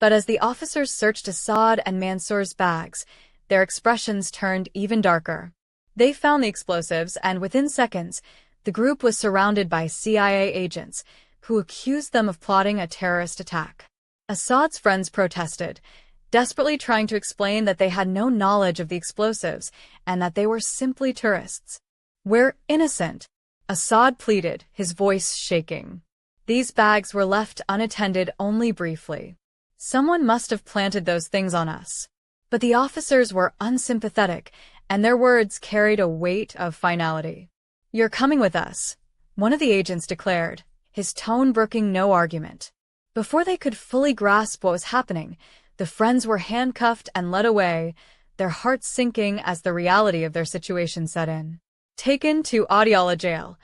But as the officers searched Assad and Mansour's bags, their expressions turned even darker. They found the explosives, and within seconds, the group was surrounded by CIA agents, who accused them of plotting a terrorist attack. Assad's friends protested, desperately trying to explain that they had no knowledge of the explosives and that they were simply tourists. "We're innocent," Assad pleaded, his voice shaking. "These bags were left unattended only briefly. Someone must have planted those things on us." But the officers were unsympathetic, and their words carried a weight of finality. "You're coming with us," one of the agents declared, his tone brooking no argument. Before they could fully grasp what was happening, the friends were handcuffed and led away, their hearts sinking as the reality of their situation set in. Taken to Adiala Jail.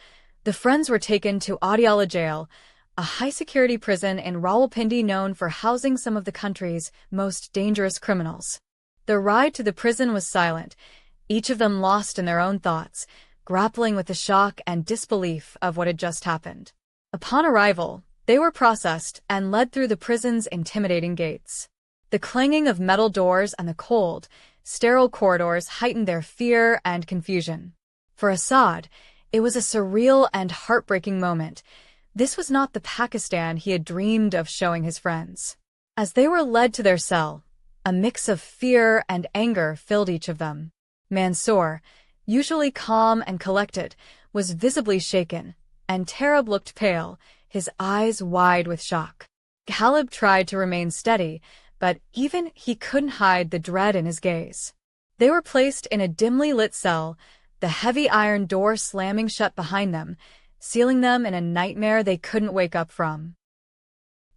The friends were taken to Adiala Jail, a high-security prison in Rawalpindi known for housing some of the country's most dangerous criminals. The ride to the prison was silent, each of them lost in their own thoughts, grappling with the shock and disbelief of what had just happened. Upon arrival, they were processed and led through the prison's intimidating gates. The clanging of metal doors and the cold, sterile corridors heightened their fear and confusion. For Assad, it was a surreal and heartbreaking moment. This was not the Pakistan he had dreamed of showing his friends. As they were led to their cell, a mix of fear and anger filled each of them. Mansoor, usually calm and collected, was visibly shaken, and Tarab looked pale, his eyes wide with shock. Caleb tried to remain steady, but even he couldn't hide the dread in his gaze. They were placed in a dimly lit cell, the heavy iron door slamming shut behind them, sealing them in a nightmare they couldn't wake up from.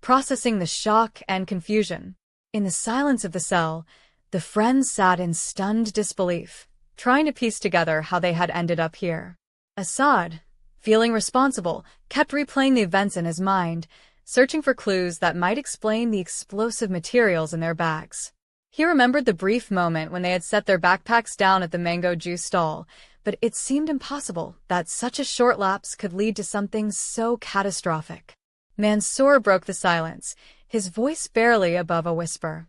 Processing the shock and confusion, in the silence of the cell, the friends sat in stunned disbelief, trying to piece together how they had ended up here. Assad, feeling responsible, kept replaying the events in his mind, searching for clues that might explain the explosive materials in their bags. He remembered the brief moment when they had set their backpacks down at the mango juice stall, but it seemed impossible that such a short lapse could lead to something so catastrophic. Mansoor broke the silence, his voice barely above a whisper.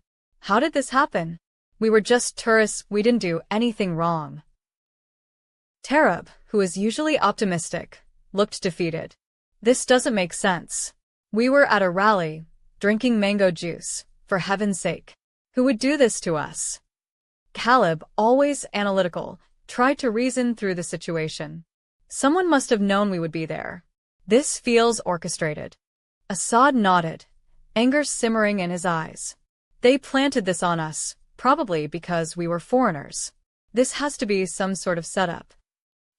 "How did this happen? We were just tourists, we didn't do anything wrong." Tarab, who was usually optimistic, looked defeated. "This doesn't make sense. We were at a rally, drinking mango juice, for heaven's sake. Who would do this to us?" Caleb, always analytical, tried to reason through the situation. "Someone must have known we would be there. This feels orchestrated." Assad nodded, anger simmering in his eyes. "They planted this on us, probably because we were foreigners. This has to be some sort of setup."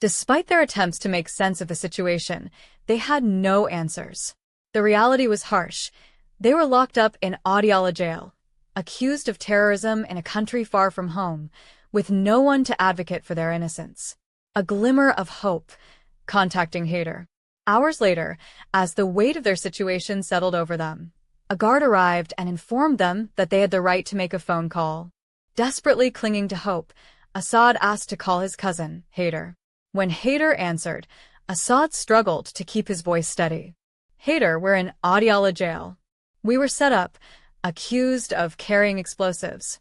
Despite their attempts to make sense of the situation, they had no answers. The reality was harsh. They were locked up in Adiala Jail, accused of terrorism in a country far from home, with no one to advocate for their innocence. A glimmer of hope, contacting Haider. Hours later, as the weight of their situation settled over them, a guard arrived and informed them that they had the right to make a phone call. Desperately clinging to hope, Assad asked to call his cousin, Haider. When Haider answered, Assad struggled to keep his voice steady. "Haider, we're in Adiala Jail. We were set up, accused of carrying explosives."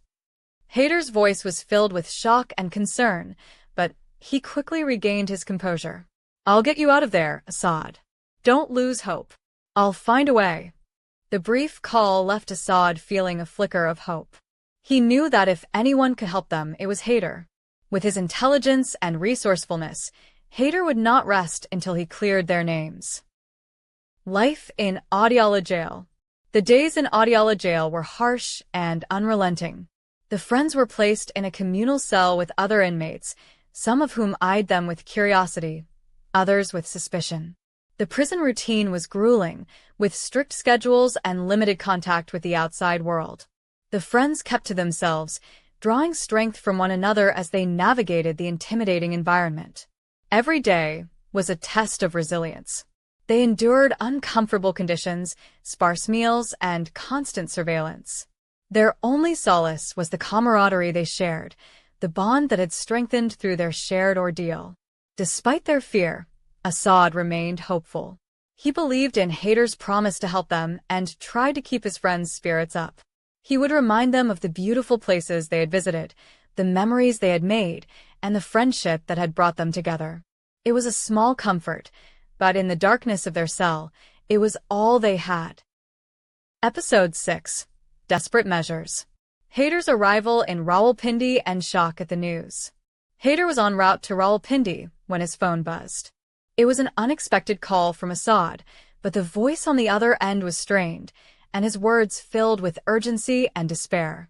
Haider's voice was filled with shock and concern, but he quickly regained his composure. "I'll get you out of there, Assad. Don't lose hope. I'll find a way." The brief call left Assad feeling a flicker of hope. He knew that if anyone could help them, it was Haider. With his intelligence and resourcefulness, Haider would not rest until he cleared their names. Life in Adiala Jail. The days in Adiala Jail were harsh and unrelenting. The friends were placed in a communal cell with other inmates, some of whom eyed them with curiosity, others with suspicion. The prison routine was grueling, with strict schedules and limited contact with the outside world. The friends kept to themselves, drawing strength from one another as they navigated the intimidating environment. Every day was a test of resilience. They endured uncomfortable conditions, sparse meals, and constant surveillance. Their only solace was the camaraderie they shared, the bond that had strengthened through their shared ordeal. Despite their fear, Assad remained hopeful. He believed in Haider's promise to help them and tried to keep his friends' spirits up. He would remind them of the beautiful places they had visited, the memories they had made, and the friendship that had brought them together. It was a small comfort, but in the darkness of their cell, it was all they had. Episode 6. Desperate Measures. Haider's arrival in Rawalpindi and shock at the news. Haider was en route to Rawalpindi when his phone buzzed. It was an unexpected call from Assad, but the voice on the other end was strained, and his words filled with urgency and despair.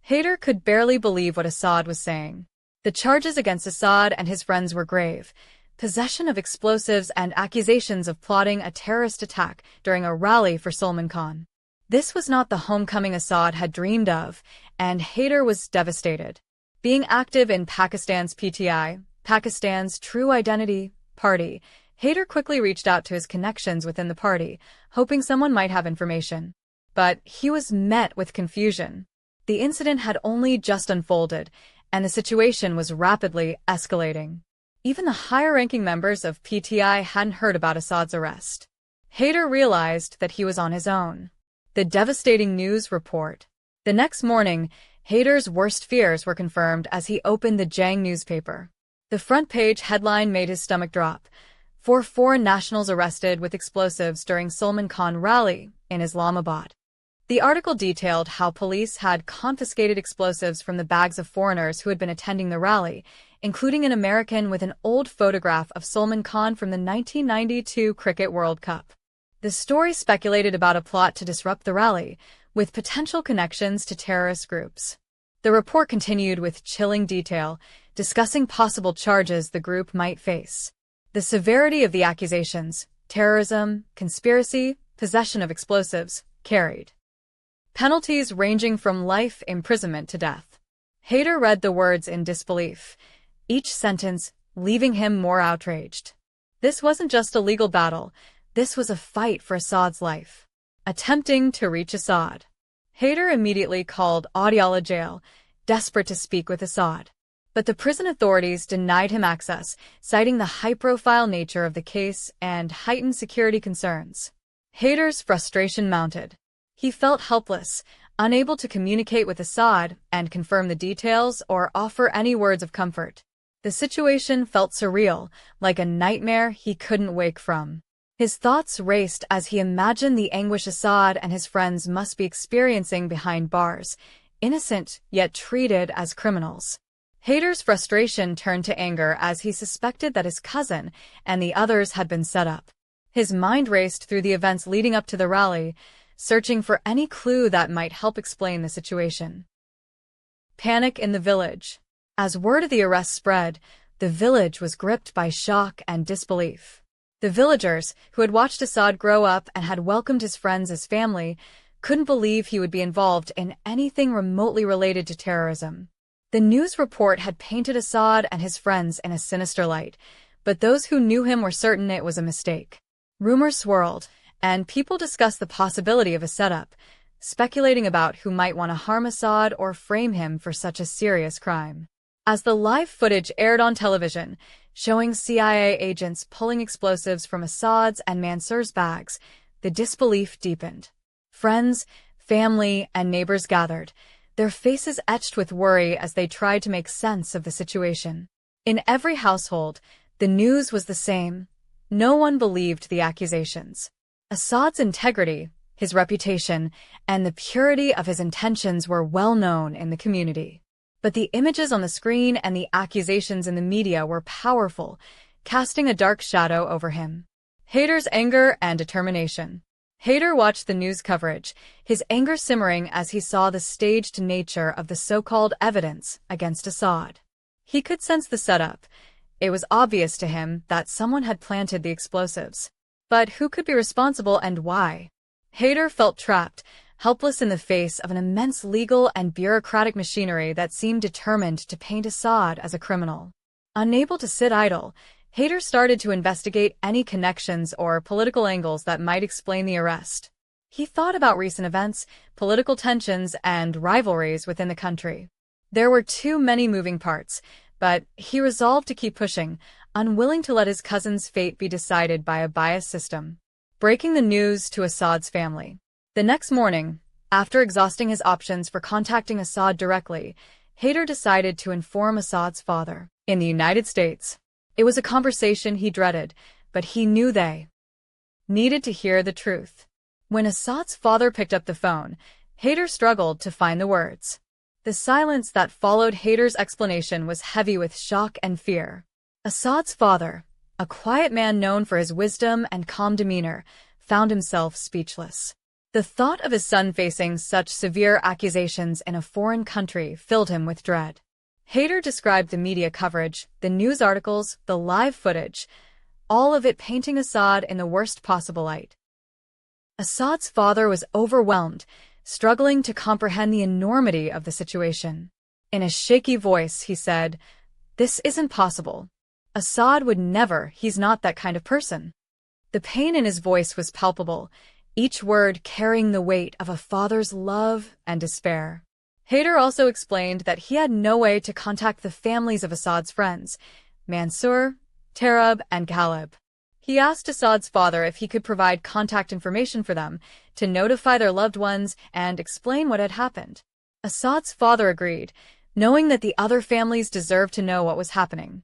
Haider could barely believe what Assad was saying. The charges against Assad and his friends were grave: possession of explosives and accusations of plotting a terrorist attack during a rally for Salman Khan. This was not the homecoming Assad had dreamed of, and Haider was devastated. Being active in Pakistan's PTI, Pakistan's True Identity Party, Haider quickly reached out to his connections within the party, hoping someone might have information. But he was met with confusion. The incident had only just unfolded, and the situation was rapidly escalating. Even the higher-ranking members of PTI hadn't heard about Assad's arrest. Haider realized that he was on his own. The devastating news report. The next morning, Haider's worst fears were confirmed as he opened the Jang newspaper. The front-page headline made his stomach drop: 4 foreign nationals arrested with explosives during Salman Khan rally in Islamabad. The article detailed how police had confiscated explosives from the bags of foreigners who had been attending the rally, including an American with an old photograph of Salman Khan from the 1992 Cricket World Cup. The story speculated about a plot to disrupt the rally, with potential connections to terrorist groups. The report continued with chilling detail, discussing possible charges the group might face. The severity of the accusations: terrorism, conspiracy, possession of explosives, carried penalties ranging from life imprisonment to death. Haider read the words in disbelief, each sentence leaving him more outraged. This wasn't just a legal battle, this was a fight for Assad's life. Attempting to reach Assad. Haider immediately called Adiala jail, desperate to speak with Assad. But the prison authorities denied him access, citing the high-profile nature of the case and heightened security concerns. Haider's frustration mounted. He felt helpless, unable to communicate with Assad and confirm the details or offer any words of comfort. The situation felt surreal, like a nightmare he couldn't wake from. His thoughts raced as he imagined the anguish Assad and his friends must be experiencing behind bars, innocent yet treated as criminals. Haider's frustration turned to anger as he suspected that his cousin and the others had been set up. His mind raced through the events leading up to the rally, searching for any clue that might help explain the situation. Panic in the village. As word of the arrest spread, the village was gripped by shock and disbelief. The villagers, who had watched Assad grow up and had welcomed his friends as family, couldn't believe he would be involved in anything remotely related to terrorism. The news report had painted Assad and his friends in a sinister light, but those who knew him were certain it was a mistake. Rumors swirled, and people discussed the possibility of a setup, speculating about who might want to harm Assad or frame him for such a serious crime. As the live footage aired on television, showing CIA agents pulling explosives from Assad's and Mansoor's bags, the disbelief deepened. Friends, family, and neighbors gathered, their faces etched with worry as they tried to make sense of the situation. In every household, the news was the same. No one believed the accusations. Assad's integrity, his reputation, and the purity of his intentions were well known in the community. But the images on the screen and the accusations in the media were powerful, casting a dark shadow over him. Haider's anger and determination. Haider watched the news coverage, his anger simmering as he saw the staged nature of the so-called evidence against Assad. He could sense the setup. It was obvious to him that someone had planted the explosives. But who could be responsible and why? Haider felt trapped, helpless in the face of an immense legal and bureaucratic machinery that seemed determined to paint Assad as a criminal. Unable to sit idle, Haider started to investigate any connections or political angles that might explain the arrest. He thought about recent events, political tensions, and rivalries within the country. There were too many moving parts, but he resolved to keep pushing, unwilling to let his cousin's fate be decided by a biased system. Breaking the news to Assad's family. The next morning, After exhausting his options for contacting Assad directly, Haider decided to inform Assad's father in the United States. It was a conversation he dreaded, but he knew they needed to hear the truth. When Assad's father picked up the phone, Haider struggled to find the words. The silence that followed Haider's explanation was heavy with shock and fear. Assad's father, a quiet man known for his wisdom and calm demeanor, found himself speechless. The thought of his son facing such severe accusations in a foreign country filled him with dread. Haider described the media coverage, the news articles, the live footage, all of it painting Assad in the worst possible light. Assad's father was overwhelmed, struggling to comprehend the enormity of the situation. In a shaky voice, he said, "This isn't possible. Assad would never, he's not that kind of person." The pain in his voice was palpable, each word carrying the weight of a father's love and despair. Haider also explained that he had no way to contact the families of Assad's friends, Mansour, Tarab, and Ghalib. He asked Assad's father if he could provide contact information for them to notify their loved ones and explain what had happened. Assad's father agreed, knowing that the other families deserved to know what was happening.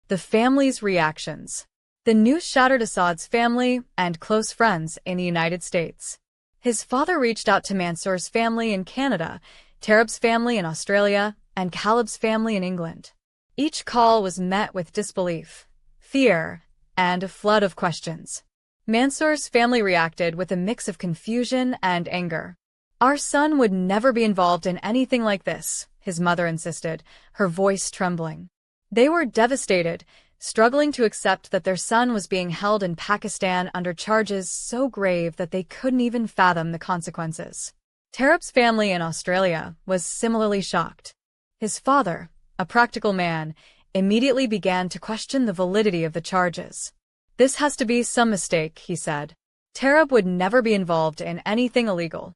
The families' reactions. The news shattered Assad's family and close friends in the United States. His father reached out to Mansour's family in Canada, Tarab's family in Australia, and Ghalib's family in England. Each call was met with disbelief, fear, and a flood of questions. Mansour's family reacted with a mix of confusion and anger. "Our son would never be involved in anything like this," his mother insisted, her voice trembling. They were devastated, struggling to accept that their son was being held in Pakistan under charges so grave that they couldn't even fathom the consequences. Tarab's family in Australia was similarly shocked. His father, a practical man, immediately began to question the validity of the charges. "This has to be some mistake," he said. "Tarab would never be involved in anything illegal."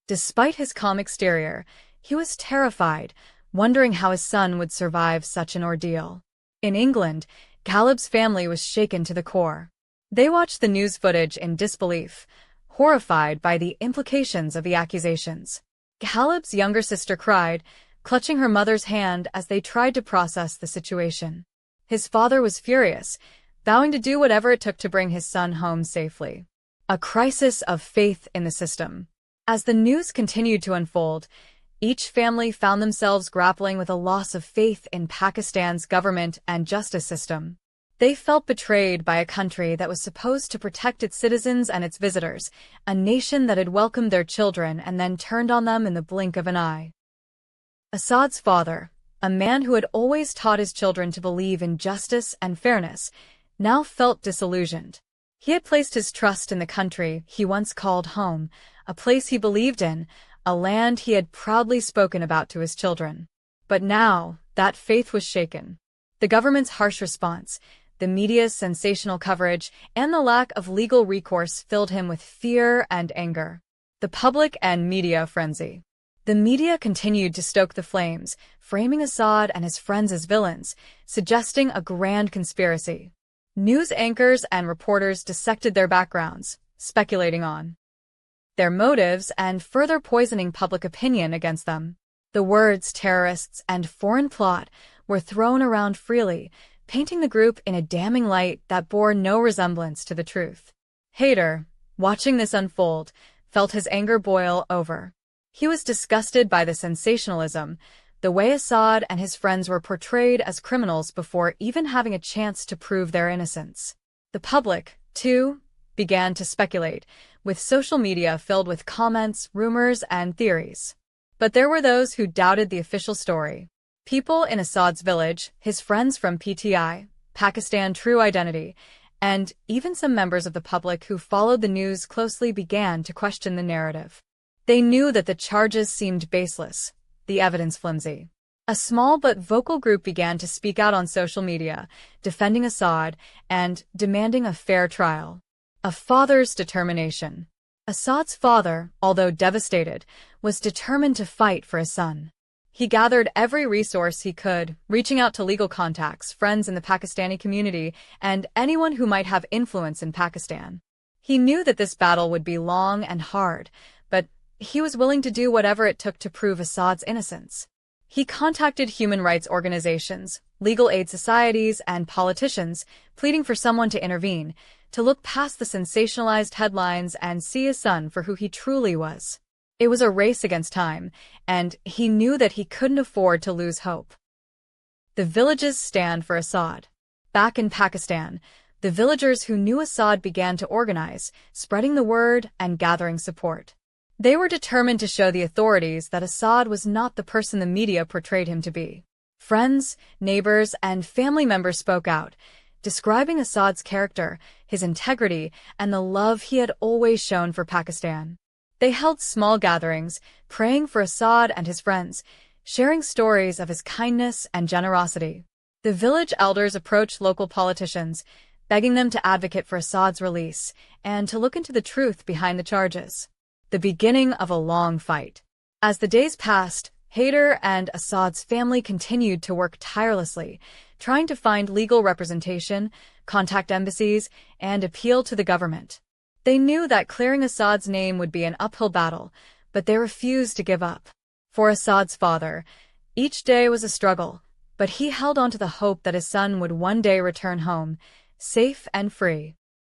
Despite his calm exterior, he was terrified, wondering how his son would survive such an ordeal. In England, Ghalib's family was shaken to the core. They watched the news footage in disbelief, horrified by the implications of the accusations. Ghalib's younger sister cried, clutching her mother's hand as they tried to process the situation. His father was furious, vowing to do whatever it took to bring his son home safely. A crisis of faith in the system. As the news continued to unfold, each family found themselves grappling with a loss of faith in Pakistan's government and justice system. They felt betrayed by a country that was supposed to protect its citizens and its visitors, a nation that had welcomed their children and then turned on them in the blink of an eye. Assad's father, a man who had always taught his children to believe in justice and fairness, now felt disillusioned. He had placed his trust in the country he once called home, a place he believed in, a land he had proudly spoken about to his children. But now, that faith was shaken. The government's harsh response, the media's sensational coverage, and the lack of legal recourse filled him with fear and anger. The public and media frenzy. The media continued to stoke the flames, framing Assad and his friends as villains, suggesting a grand conspiracy. News anchors and reporters dissected their backgrounds, speculating on their motives and further poisoning public opinion against them. The words terrorists and foreign plot were thrown around freely, painting the group in a damning light that bore no resemblance to the truth. Haider, watching this unfold, felt his anger boil over. He was disgusted by the sensationalism, the way Assad and his friends were portrayed as criminals before even having a chance to prove their innocence. The public, too, began to speculate, with social media filled with comments, rumors, and theories. But there were those who doubted the official story. People in Assad's village, his friends from PTI, Pakistan True Identity, and even some members of the public who followed the news closely began to question the narrative. They knew that the charges seemed baseless, the evidence flimsy. A small but vocal group began to speak out on social media, defending Assad and demanding a fair trial. A father's determination. Assad's father, although devastated, was determined to fight for his son. He gathered every resource he could, reaching out to legal contacts, friends in the Pakistani community, and anyone who might have influence in Pakistan. He knew that this battle would be long and hard, but he was willing to do whatever it took to prove Assad's innocence. He contacted human rights organizations, legal aid societies, and politicians, pleading for someone to intervene, to look past the sensationalized headlines and see his son for who he truly was. It was a race against time, and he knew that he couldn't afford to lose hope. The villages stand for Assad. Back in Pakistan, the villagers who knew Assad began to organize, spreading the word and gathering support. They were determined to show the authorities that Assad was not the person the media portrayed him to be. Friends, neighbors, and family members spoke out, describing Assad's character, his integrity, and the love he had always shown for Pakistan. They held small gatherings, praying for Assad and his friends, sharing stories of his kindness and generosity. The village elders approached local politicians, begging them to advocate for Assad's release and to look into the truth behind the charges. The beginning of a long fight. As the days passed, Haider and Assad's family continued to work tirelessly, trying to find legal representation, contact embassies, and appeal to the government. They knew that clearing Assad's name would be an uphill battle, but they refused to give up. For Assad's father, each day was a struggle, but he held on to the hope that his son would one day return home, safe and free.